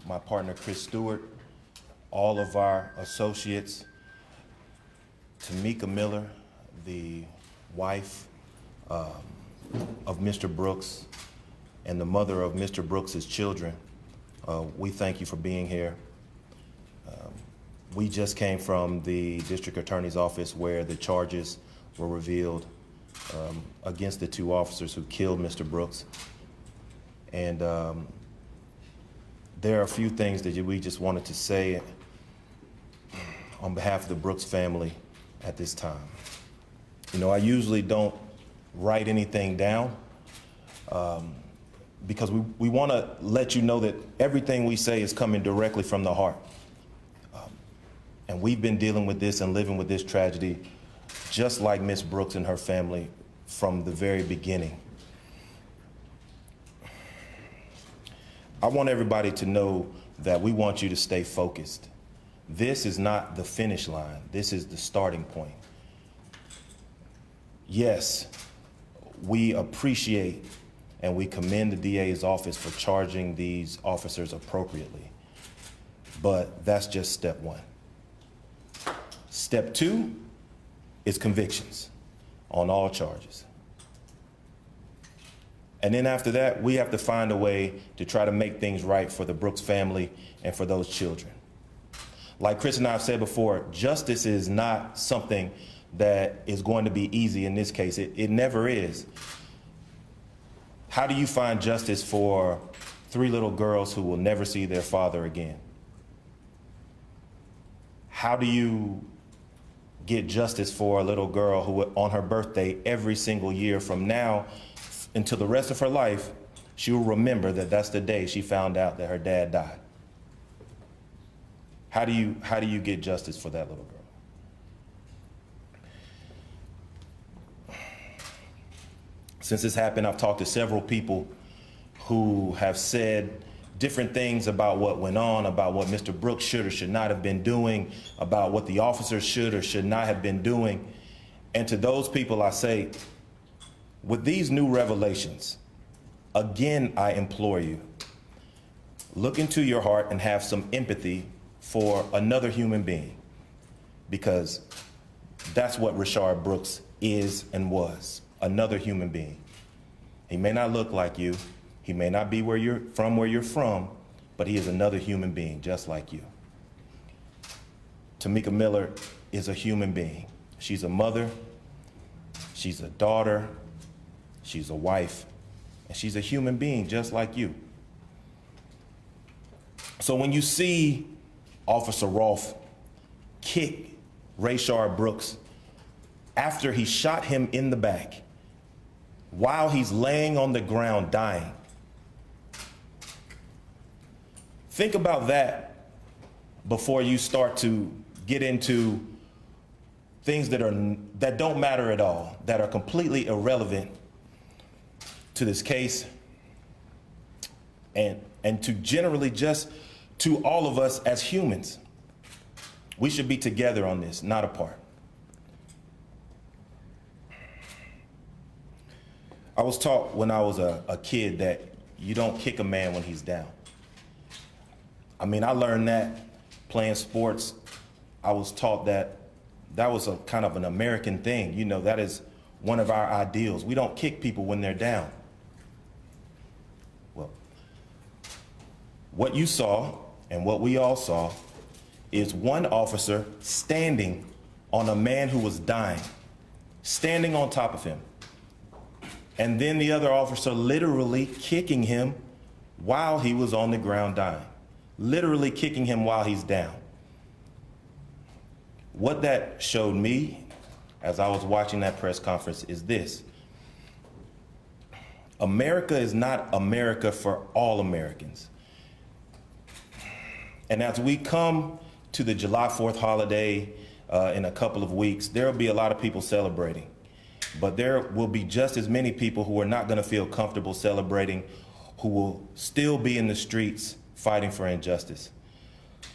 My partner Chris Stewart, all of our associates, Tamika Miller, the wife of Mr. Brooks and the mother of Mr. Brooks's children, we thank you for being here. We just came from the district attorney's office where the charges were revealed against the two officers who killed Mr. Brooks. And there are a few things that we just wanted to say on behalf of the Brooks family at this time. You know, I usually don't write anything down because we want to let you know that everything we say is coming directly from the heart. And we've been dealing with this and living with this tragedy just like Miss Brooks and her family from the very beginning. I want everybody to know that we want you to stay focused. This is not the finish line. This is the starting point. Yes, we appreciate and we commend the DA's office for charging these officers appropriately. But that's just step one. Step two is convictions on all charges. And then after that, we have to find a way to try to make things right for the Brooks family and for those children. Like Chris and I have said before, justice is not something that is going to be easy in this case. It never is. How do you find justice for 3 little girls who will never see their father again? How do you get justice for a little girl who on her birthday every single year from now until the rest of her life, she will remember that that's the day she found out that her dad died? How do you get justice for that little girl? Since this happened, I've talked to several people who have said different things about what went on, about what Mr. Brooks should or should not have been doing, about what the officers should or should not have been doing. And to those people, I say, with these new revelations, again, I implore you, look into your heart and have some empathy for another human being, because that's what Rayshard Brooks is and was, another human being. He may not look like you, he may not be where you're from, but he is another human being just like you. Tamika Miller is a human being. She's a mother, she's a daughter, she's a wife, and she's a human being just like you. So when you see Officer Rolfe kick Rayshard Brooks after he shot him in the back while he's laying on the ground dying, think about that before you start to get into things that don't matter at all, that are completely irrelevant to this case and to generally just to all of us as humans. We should be together on this, not apart. I was taught when I was a kid that you don't kick a man when he's down. I mean, I learned that playing sports. I was taught that that was a kind of an American thing. You know, that is one of our ideals. We don't kick people when they're down. Well, what you saw and what we all saw is one officer standing on a man who was dying, standing on top of him. And then the other officer literally kicking him while he was on the ground dying, literally kicking him while he's down. What that showed me as I was watching that press conference is this: America is not America for all Americans. And as we come to the July 4th holiday in a couple of weeks, there will be a lot of people celebrating. But there will be just as many people who are not going to feel comfortable celebrating, who will still be in the streets fighting for injustice.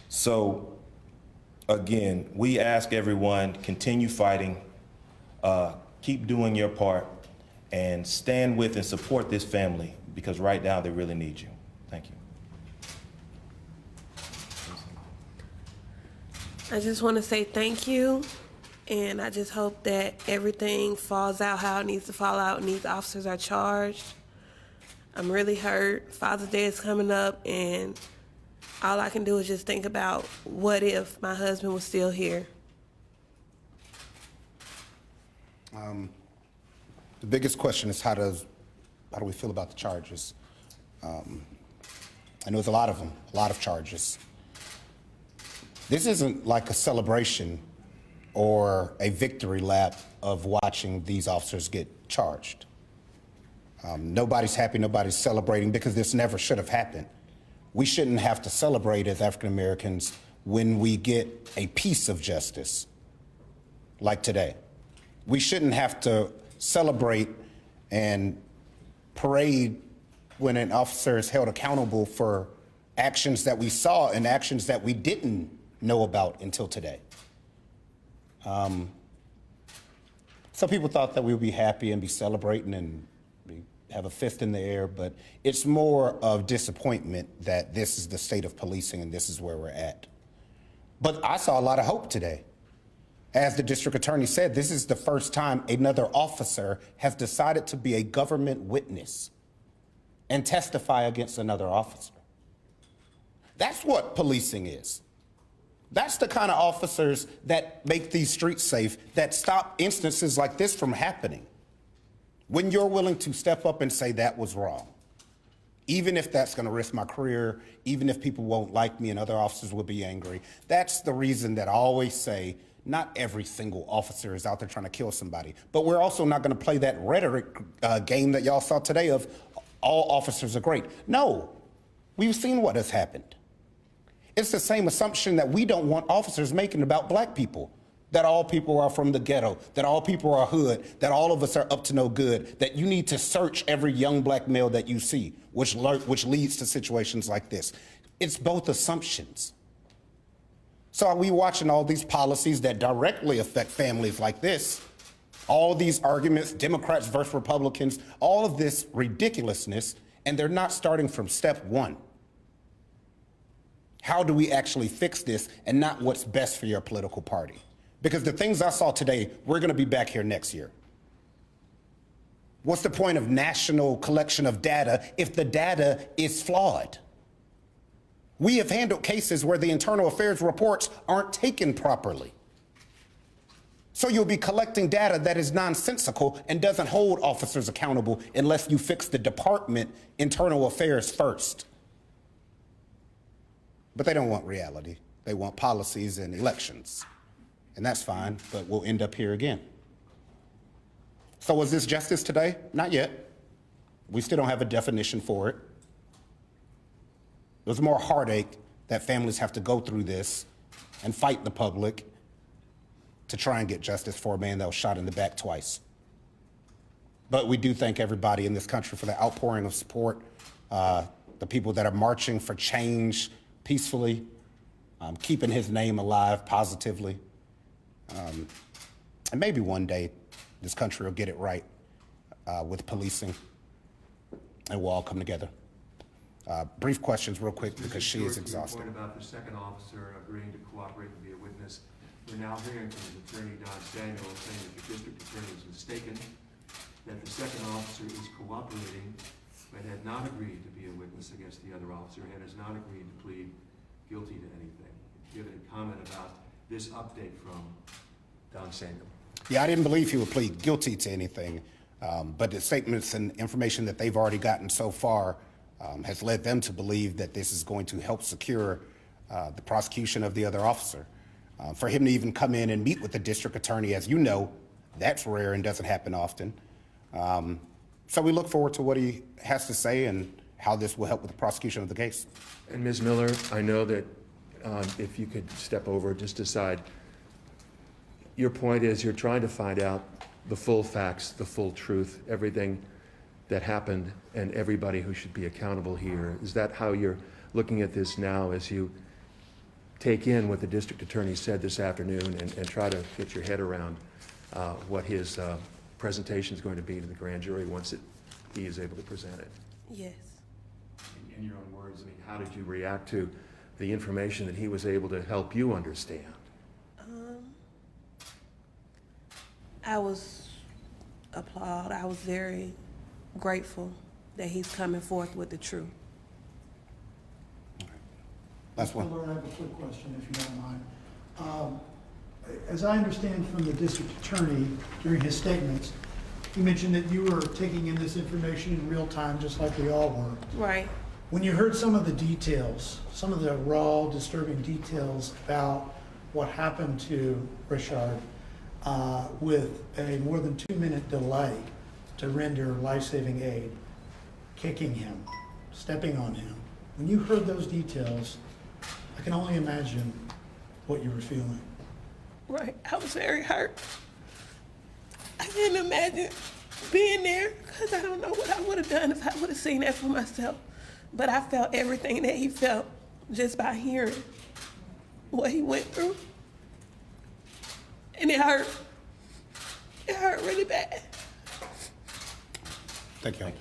So again, we ask everyone, continue fighting, keep doing your part, and stand with and support this family, because right now they really need you. Thank you. I just want to say thank you, and I just hope that everything falls out how it needs to fall out and these officers are charged. I'm really hurt. Father's Day is coming up, and all I can do is just think about what if my husband was still here. The biggest question is how do we feel about the charges? I know there's a lot of them, a lot of charges. This isn't like a celebration or a victory lap of watching these officers get charged. Nobody's happy, nobody's celebrating, because this never should have happened. We shouldn't have to celebrate as African Americans when we get a piece of justice, like today. We shouldn't have to celebrate and parade when an officer is held accountable for actions that we saw and actions that we didn't know about until today. Some people thought that we would be happy and be celebrating and have a fist in the air, but it's more of disappointment that this is the state of policing and this is where we're at. But I saw a lot of hope today. As the district attorney said, this is the first time another officer has decided to be a government witness and testify against another officer. That's what policing is. That's the kind of officers that make these streets safe, that stop instances like this from happening. When you're willing to step up and say that was wrong, even if that's going to risk my career, even if people won't like me and other officers will be angry, that's the reason that I always say not every single officer is out there trying to kill somebody. But we're also not going to play that rhetoric game that y'all saw today of all officers are great. No, we've seen what has happened. It's the same assumption that we don't want officers making about black people, that all people are from the ghetto, that all people are hood, that all of us are up to no good, that you need to search every young black male that you see, which leads to situations like this. It's both assumptions. So are we watching all these policies that directly affect families like this? All these arguments, Democrats versus Republicans, all of this ridiculousness, and they're not starting from step one. How do we actually fix this and not what's best for your political party? Because the things I saw today, we're going to be back here next year. What's the point of national collection of data if the data is flawed? We have handled cases where the internal affairs reports aren't taken properly. So you'll be collecting data that is nonsensical and doesn't hold officers accountable unless you fix the department internal affairs first. But they don't want reality. They want policies and elections. And that's fine, but we'll end up here again. So was this justice today? Not yet. We still don't have a definition for it. There's more heartache that families have to go through this and fight the public to try and get justice for a man that was shot in the back twice. But we do thank everybody in this country for the outpouring of support, the people that are marching for change peacefully, keeping his name alive positively. And maybe one day this country will get it right with policing and we'll all come together. Brief questions real quick because she is exhausted. Point about the second officer agreeing to cooperate and be a witness. We're now hearing from his attorney, Don Samuel, saying that the district attorney is mistaken, that the second officer is cooperating, but had not agreed to be a witness against the other officer and has not agreed to plead guilty to anything. Do you have any comment about this update from Don Samuel? Yeah, I didn't believe he would plead guilty to anything, but the statements and information that they've already gotten so far has led them to believe that this is going to help secure the prosecution of the other officer. For him to even come in and meet with the district attorney, as you know, that's rare and doesn't happen often. So we look forward to what he has to say and how this will help with the prosecution of the case. And Ms. Miller, I know that if you could step over, just decide. Your point is you're trying to find out the full facts, the full truth, everything that happened and everybody who should be accountable here. Is that how you're looking at this now as you take in what the district attorney said this afternoon and try to get your head around what his presentation is going to be to the grand jury once he is able to present it? Yes. In your own words, I mean, how did you react to the information that he was able to help you understand? I was I was very grateful that he's coming forth with the truth. Last one. Mr. Lord, I have a quick question, if you don't mind. As I understand from the district attorney during his statements, he mentioned that you were taking in this information in real time, just like we all were. Right. When you heard some of the details, some of the raw, disturbing details about what happened to Rayshard, with a more than 2-minute delay to render life-saving aid, kicking him, stepping on him, when you heard those details, I can only imagine what you were feeling. Right. I was very hurt. I couldn't imagine being there because I don't know what I would have done if I would have seen that for myself. But I felt everything that he felt just by hearing what he went through. And it hurt. It hurt really bad. Thank you.